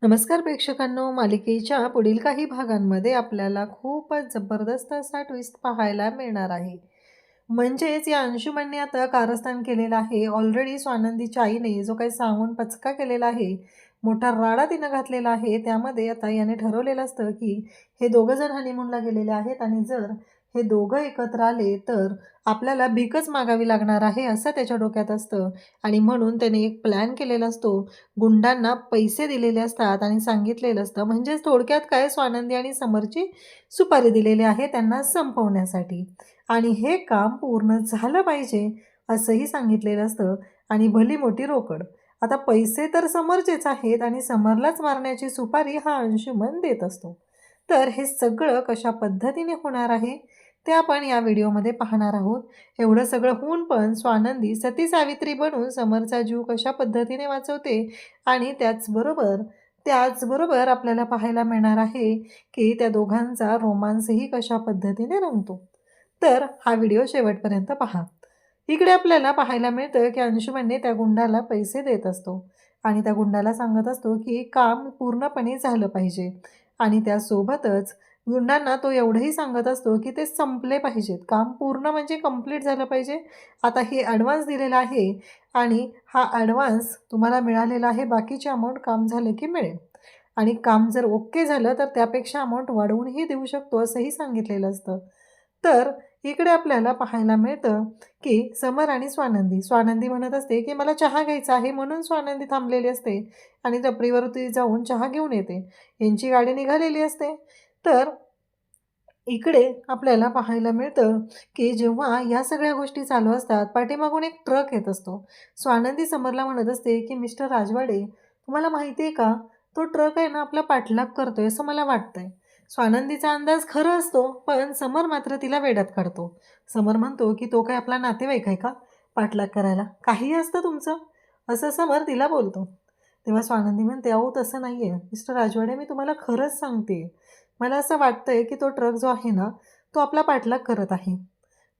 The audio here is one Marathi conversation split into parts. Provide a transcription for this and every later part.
नमस्कार प्रेक्षकांनो, मालिकेच्या पुढील काही भागांमध्ये आपल्याला खूपच जबरदस्त असा ट्विस्ट पाहायला मिळणार आहे. म्हणजेच या अंशुमनने आता कारस्थान केलेलं आहे. ऑलरेडी स्वानंदीच्या आईने जो काही सांगून पचका केलेला आहे, मोठा राडा तिनं घातलेला आहे. त्यामध्ये आता याने ठरवलेलं असतं की हे दोघं जण हनीमूनला गेलेले आहेत आणि जर हे दोघं एकत्र आले तर आपल्याला भीकच मागावी लागणार आहे, असं त्याच्या डोक्यात असतं. आणि म्हणून त्याने एक प्लॅन केलेला असतो. गुंडांना पैसे दिलेले असतात आणि सांगितलेलं असतं, म्हणजेच थोडक्यात काय, स्वानंदी आणि समरची सुपारी दिलेली आहे त्यांना संपवण्यासाठी. आणि हे काम पूर्ण झालं पाहिजे असंही सांगितलेलं असतं आणि भली मोठी रोकड. आता पैसे तर समरचेच आहेत आणि समरलाच मारण्याची सुपारी हा अंशुमन देत असतो. तर हे सगळं कशा पद्धतीने होणार आहे ते आपण या व्हिडिओमध्ये पाहणार आहोत. एवढं सगळं होऊन पण स्वानंदी सती सावित्री बनून समरचा जीव कशा पद्धतीने वाचवते आणि त्याचबरोबर आपल्याला पाहायला मिळणार आहे की त्या दोघांचा रोमांसही कशा पद्धतीने रंगतो. तर हा व्हिडिओ शेवटपर्यंत पहा. इकडे आपल्याला पाहायला मिळतं की अंशुमनने त्या गुंडाला पैसे देत असतो आणि त्या गुंडाला सांगत असतो की काम पूर्णपणे झालं पाहिजे आणि त्यासोबतच गुंडांना तो एवढंही सांगत असतो की ते संपले पाहिजेत, काम पूर्ण म्हणजे कंप्लीट झालं पाहिजे. आता हे ॲडव्हान्स दिलेला आहे आणि हा ॲडव्हान्स तुम्हाला मिळालेला आहे, बाकीची अमाऊंट काम झालं की मिळेल आणि काम जर ओके झालं तर त्यापेक्षा अमाऊंट वाढवूनही देऊ शकतो असंही सांगितलेलं असतं. तर इकडे आपल्याला पाहायला मिळतं की समर आणि स्वानंदी म्हणत असते की मला चहा घ्यायचा आहे, म्हणून स्वानंदी थांबलेली असते आणि टपरीवरती जाऊन चहा घेऊन येते. यांची गाडी निघालेली असते. तर इकडे आपल्याला पाहायला मिळतं की जेव्हा या सगळ्या गोष्टी चालू असतात, पाठीमागून एक ट्रक येत असतो. स्वानंदी समरला म्हणत असते की मिस्टर राजवाडे, तुम्हाला माहिती आहे का, तो ट्रक आहे ना आपला पाठलाग करतोय असं मला वाटतंय. स्वानंदीचा अंदाज खरं असतो, पण समर मात्र तिला वेड्यात काढतो. समर म्हणतो की तो काय आपला नातेवाईक आहे का पाठलाग करायला, काहीही असतं तुमचं, असं समर तिला बोलतो. तेव्हा स्वानंदी म्हणते, अहो तसं नाही आहे मिस्टर राजवाडे, मी तुम्हाला खरंच सांगते. मला असं वाटतंय की तो ट्रक जो आहे ना, तो आपला पाठलाग करत आहे.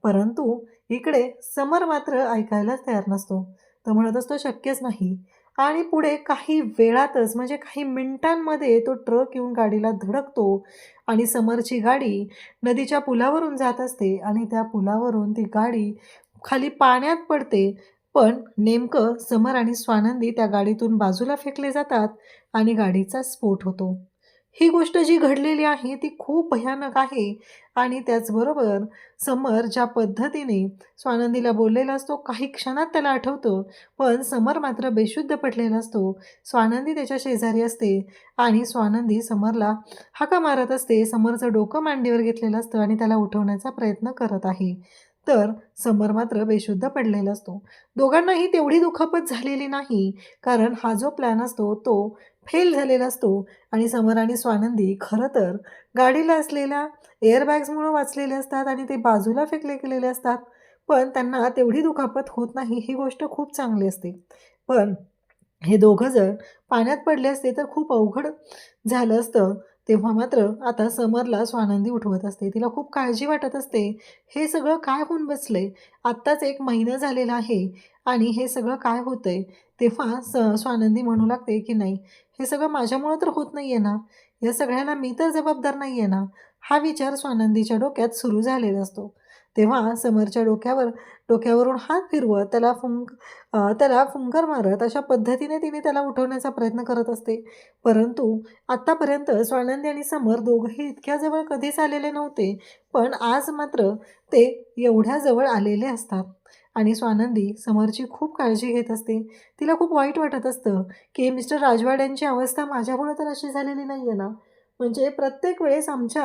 परंतु इकडे समर मात्र ऐकायलाच तयार नसतो. तो म्हणत असतो शक्यच नाही. आणि पुढे काही वेळातच म्हणजे काही मिनिटांमध्ये तो ट्रक येऊन गाडीला धडकतो आणि समरची गाडी नदीच्या पुलावरून जात असते आणि त्या पुलावरून ती गाडी खाली पाण्यात पडते. पण नेमकं समर आणि स्वानंदी त्या गाडीतून बाजूला फेकले जातात आणि गाडीचा स्फोट होतो. ही गोष्ट जी घडलेली आहे ती खूप भयानक आहे आणि त्याचबरोबर समर ज्या पद्धतीने स्वानंदीला बोललेला असतो, काही क्षणात त्याला आठवतं, पण समर मात्र बेशुद्ध पडलेला असतो. स्वानंदी त्याच्या शेजारी असते आणि स्वानंदी समरला हाका मारत असते. समरचं डोकं मांडीवर घेतलेलं असतं आणि त्याला उठवण्याचा प्रयत्न करत आहे. तर समर मात्र बेशुद्ध पडलेला असतो. दोघांनाही तेवढी दुखापत झालेली नाही, कारण हा जो प्लॅन असतो तो फेल झालेला असतो आणि समर आणि स्वानंदी खरं तर गाडीला असलेल्या एअरबॅग्समुळं वाचलेले असतात आणि ते बाजूला फेकले गेलेले असतात. पण त्यांना तेवढी दुखापत होत नाही, ही गोष्ट खूप चांगली असते. पण हे दोघं जर पाण्यात पडले असते तर खूप अवघड झालं असतं. तेव्हा मात्र आता समरला स्वानंदी उठवत असते. तिला खूप काळजी वाटत असते. हे सगळं काय होऊन बसलंय? आत्ताच 1 महिना झालेला आहे आणि हे सगळं काय होतंय? तेव्हा स्वानंदी म्हणू लागते की नाही, हे सगळं माझ्यामुळं तर होत नाही आहे ना? या सगळ्याला मी तर जबाबदार नाही आहे ना? हा विचार स्वानंदीच्या डोक्यात सुरू झालेला असतो. तेव्हा समरच्या डोक्यावरून हात फिरवत त्याला फुंकर मारत अशा पद्धतीने तिने त्याला उठवण्याचा प्रयत्न करत असते. परंतु आत्तापर्यंत स्वानंदी आणि समर दोघंही इतक्या जवळ कधीच आलेले नव्हते. पण आज मात्र ते एवढ्या जवळ आलेले असतात आणि स्वानंदी समरची खूप काळजी घेत असते. तिला खूप वाईट वाटत असतं की मिस्टर राजवाड्यांची अवस्था माझ्यामुळे तर अशी झालेली नाही आहे ना. म्हणजे प्रत्येक वेळेस आमच्या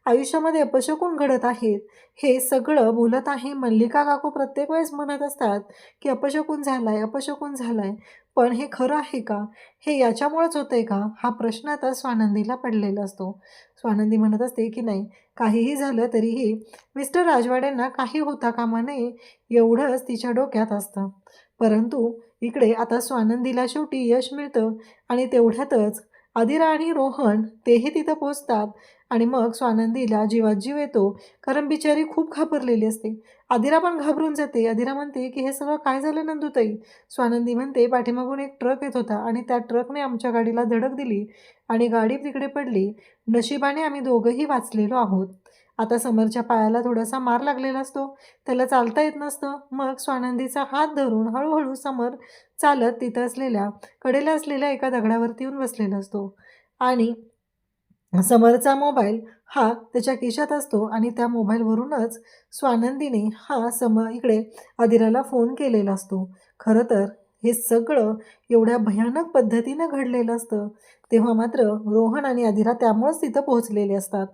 आयुष्यामध्ये अपशकुन घडत आहेत. हे सगळं बोलत आहे. मल्लिका काकू प्रत्येक वेळेस म्हणत असतात की अपशकुन झालाय, अपशकुन झालाय. पण हे खरं आहे का? हे याच्यामुळेच होतंय का? हा प्रश्न आता स्वानंदीला पडलेला असतो. स्वानंदी म्हणत असते की नाही, काहीही झालं तरीही मिस्टर राजवाड्यांना काही होता कामा नये, एवढंच तिच्या डोक्यात असतं. परंतु इकडे आता स्वानंदीला शेवटी यश मिळतं आणि तेवढ्यातच आदिरा आणि रोहन तेही तिथं पोहोचतात आणि मग स्वानंदीला जीवात जीव येतो, कारण बिचारी खूप घाबरलेली असते. अधीरा पण घाबरून जाते. अधीरा म्हणते की हे सगळं काय झालं नंदुताई? स्वानंदी म्हणते पाठीमागून एक ट्रक येत होता आणि त्या ट्रकने आमच्या गाडीला धडक दिली आणि गाडी तिकडे पडली. नशिबाने आम्ही दोघंही वाचलेलो आहोत. आता समरच्या पायाला थोडासा मार लागलेला असतो. त्याला चालता येत नसतं. मग स्वानंदीचा हात धरून हळूहळू समर चालत तिथं असलेल्या कडेला असलेल्या एका दगडावरती येऊन बसलेला असतो आणि समरचा मोबाईल हा त्याच्या खिशात असतो आणि त्या मोबाईलवरूनच स्वानंदीने इकडे अदिराला फोन केलेला असतो. खरं तर हे सगळं एवढ्या भयानक पद्धतीनं घडलेलं असतं. तेव्हा मात्र रोहन आणि अदिरा त्यामुळेच तिथं पोहोचलेले असतात.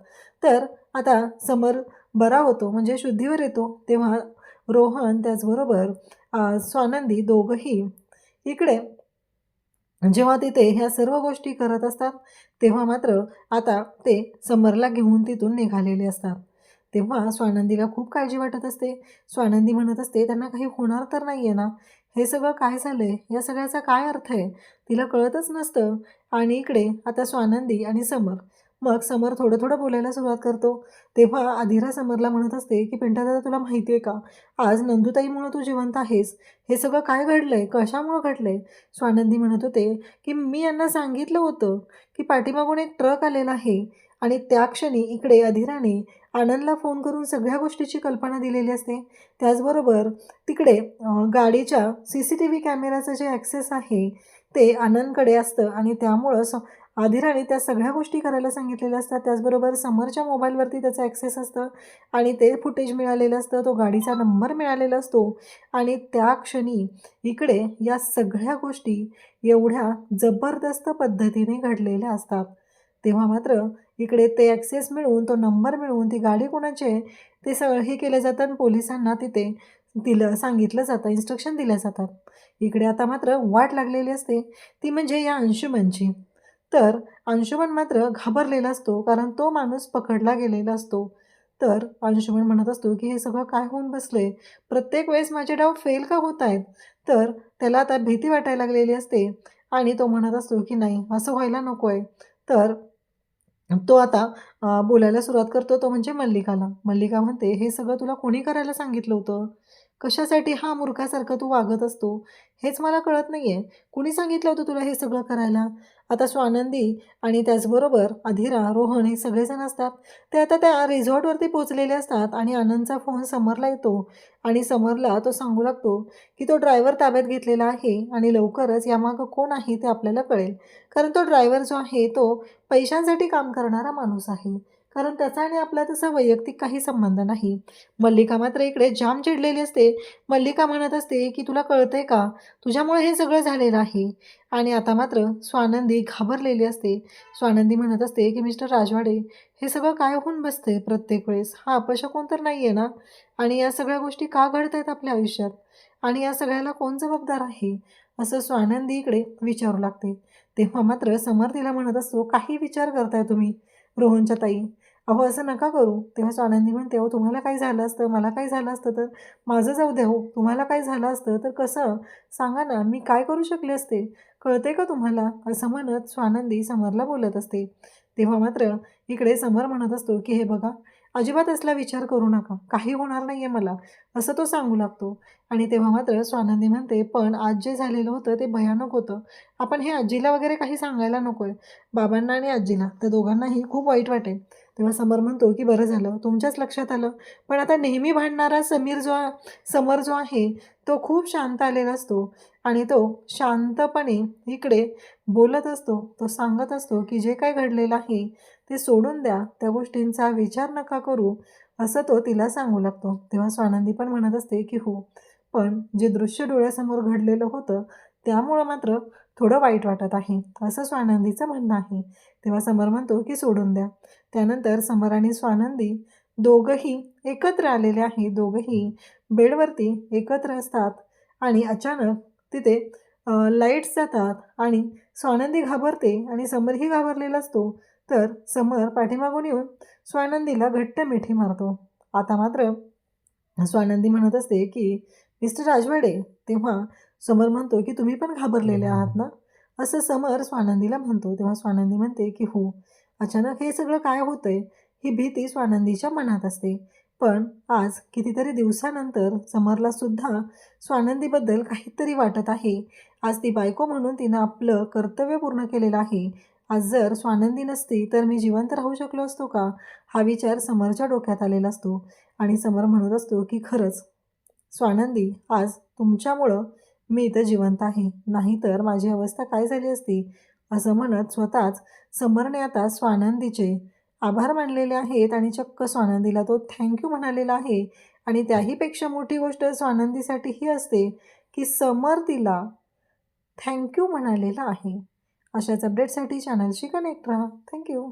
तर आता समर बरा होतो म्हणजे शुद्धीवर येतो, तेव्हा रोहन त्याचबरोबर स्वानंदी दोघंही इकडे जेव्हा तिथे ह्या सर्व गोष्टी करत असतात, तेव्हा मात्र आता ते समरला घेऊन तिथून निघालेले असतात. तेव्हा स्वानंदीला खूप काळजी वाटत असते. स्वानंदी म्हणत असते, त्यांना काही होणार तर नाही आहे ना? हे सगळं काय झालंय? या सगळ्याचा काय अर्थ आहे? तिला कळतच नसतं. आणि इकडे आता स्वानंदी आणि समर, मग समर थोडं-थोडं बोलायला सुरुवात करतो. तेव्हा अधीरा समरला म्हणत असते, की "पिंट्या दादा, तुला माहिती आहे का? आज नंदुताईमुळं तू जिवंत आहेस. हे सगळं काय घडलंय? कशामुळं घडलंय?" स्वानंदी म्हणत होते, की "मी यांना सांगितलं होतं, की पाठीमागून एक ट्रक आलेला आहे." आणि त्या क्षणी इकडे अधीराने आनंदला फोन करून सगळ्या गोष्टीची कल्पना दिलेली असते. त्याचबरोबर तिकडे गाडीच्या CCTV कॅमेराचं जे ॲक्सेस आहे, ते आनंदकडे असतं आणि त्यामुळं अधीराने त्या सगळ्या गोष्टी करायला सांगितलेल्या असतात. त्याचबरोबर समरच्या मोबाईलवरती त्याचं ॲक्सेस असतं आणि ते फुटेज मिळालेलं असतं. तो गाडीचा नंबर मिळालेला असतो आणि त्या क्षणी इकडे या सगळ्या गोष्टी एवढ्या जबरदस्त पद्धतीने घडलेल्या असतात. तेव्हा मात्र इकडे ते ॲक्सेस मिळवून, तो नंबर मिळवून, ती गाडी कोणाची आहे ते सगळं हे केलं जातं आणि पोलिसांना तिथे सांगितलं जातं, इन्स्ट्रक्शन दिल्या जातात. इकडे आता मात्र वाट लागलेली असते, ती म्हणजे या अंशुमनची. तर अंशुमन मात्र घाबरलेला असतो, कारण तो माणूस पकडला गेलेला असतो. तर अंशुमन म्हणत असतो, की हे सगळं काय होऊन बसलंय? प्रत्येक वेळेस माझे डाव फेल का होत आहेत? तर त्याला आता भीती वाटायला लागलेली असते आणि तो म्हणत असतो, की नाही, असं व्हायला नको आहे. तर तो आता बोलायला सुरुवात करतो, तो म्हणजे मल्लिकाला. मल्लिका म्हणते, "हे सगळं तुला कोणी करायला सांगितलं होतं? कशासाठी हा मूर्खासारखा तू वागत असतो? हेच मला कळत नाही आहे. कुणी सांगितलं होतं तुला हे सगळं करायला?" आता स्वानंदी आणि त्याचबरोबर अधीरा, रोहन हे सगळेजण असतात. ते आता त्या रिसॉर्टवरती पोहोचलेले असतात आणि आनंदचा फोन समरला येतो आणि समरला तो सांगू लागतो, की तो ड्रायव्हर ताब्यात घेतलेला आहे आणि लवकरच यामागं कोण आहे ते आपल्याला कळेल. कारण तो ड्रायव्हर जो आहे तो पैशांसाठी काम करणारा माणूस आहे. कारण त्याचा आणि आपला तसा वैयक्तिक काही संबंध नाही. मल्लिका मात्र इकडे जाम चिडलेली असते. मल्लिका म्हणत असते, की "तुला कळतंय का? तुझ्यामुळे हे सगळं झालेलं आहे." आणि आता मात्र स्वानंदी घाबरलेली असते. स्वानंदी म्हणत असते, की "मिस्टर राजवाडे, हे सगळं काय होऊन बसतंय प्रत्येक वेळेस? हा अपशकुन तर नाही आहे ना? आणि या सगळ्या गोष्टी का घडतायत आपल्या आयुष्यात? आणि या सगळ्याला कोण जबाबदार आहे?" असं स्वानंदी इकडे विचारू लागते. तेव्हा मात्र समर तिला म्हणत असतो, "काही विचार करताय तुम्ही रोहनच्या ताई? अहो असं नका करू." तेव्हा स्वानंदी म्हणते, "अहो तुम्हाला काही झालं असतं, मला काही झालं असतं तर? माझं जाऊ द्या हो. तुम्हाला काही झालं असतं तर कसं? सांगा ना, मी काय करू शकले असते? कळतंय का तुम्हाला?" असं म्हणत स्वानंदी समरला बोलत असते. तेव्हा मात्र इकडे समर म्हणत असतो, की "हे बघा, अजिबात असला विचार करू नका. काही होणार नाही आहे मला." असं तो सांगू लागतो. आणि तेव्हा मात्र स्वानंदी म्हणते, "पण आज जे झालेलं होतं ते भयानक होतं. आपण हे आजीला वगैरे काही सांगायला नको आहे. बाबांना आणि आजीला, त्या दोघांनाही खूप वाईट वाटेल." तेव्हा समर म्हणतो, की "बरं झालं, तुमच्याच लक्षात आलं. पण आता नेहमी भांडणारा समर जो आहे, तो खूप शांत आलेला असतो आणि तो शांतपणे इकडे बोलत असतो. तो सांगत असतो, की जे काही घडलेलं आहे, ते सोडून द्या. त्या गोष्टींचा विचार नका करू." असं तो तिला सांगू लागतो. तेव्हा स्वानंदी पण म्हणत असते, की "हो, पण जे दृश्य डोळ्यासमोर घडलेलं होतं, त्यामुळं मात्र थोडं वाईट वाटत आहे." असं स्वानंदीचं म्हणणं आहे. तेव्हा समर म्हणतो, की "सोडून द्या." त्यानंतर समर आणि स्वानंदी दोघंही एकत्र आलेले आहे. दोघंही बेडवरती एकत्र असतात आणि अचानक तिथे लाईट्स जातात आणि स्वानंदी घाबरते आणि समरही घाबरलेला असतो. तर समर पाठीमागून येऊन स्वानंदीला घट्ट मिठी मारतो. आता मात्र स्वानंदी म्हणत असते, की "मिस्टर राजवाडे." तेव्हा समर म्हणतो, की "तुम्ही पण घाबरलेले आहात ना?" असं समर स्वानंदीला म्हणतो. तेव्हा स्वानंदी म्हणते, की "हो." अचानक हे सगळं काय होतंय ही भीती स्वानंदीच्या मनात असते. पण आज कितीतरी दिवसानंतर समरला सुद्धा स्वानंदीबद्दल काहीतरी वाटत आहे. आज ती बायको म्हणून तिनं आपलं कर्तव्य पूर्ण केलेलं आहे. आज जर स्वानंदी नसती तर मी जिवंत राहू शकलो असतो का? हा विचार समरच्या डोक्यात आलेला असतो आणि समर म्हणत असतो की खरंच स्वानंदी, आज तुमच्यामुळं मी इथं जिवंत आहे, नाहीतर माझी अवस्था काय झाली असती. असं म्हणत स्वतःच समरने आता स्वानंदीचे आभार मानलेले आहेत आणि चक्क स्वानंदीला तो थँक यू म्हणालेला आहे. आणि त्याहीपेक्षा मोठी गोष्ट स्वानंदीसाठी ही असते की समर तिला थँक यू म्हणालेला आहे. अशाच अपडेटसाठी चॅनलशी कनेक्ट राहा. Thank you.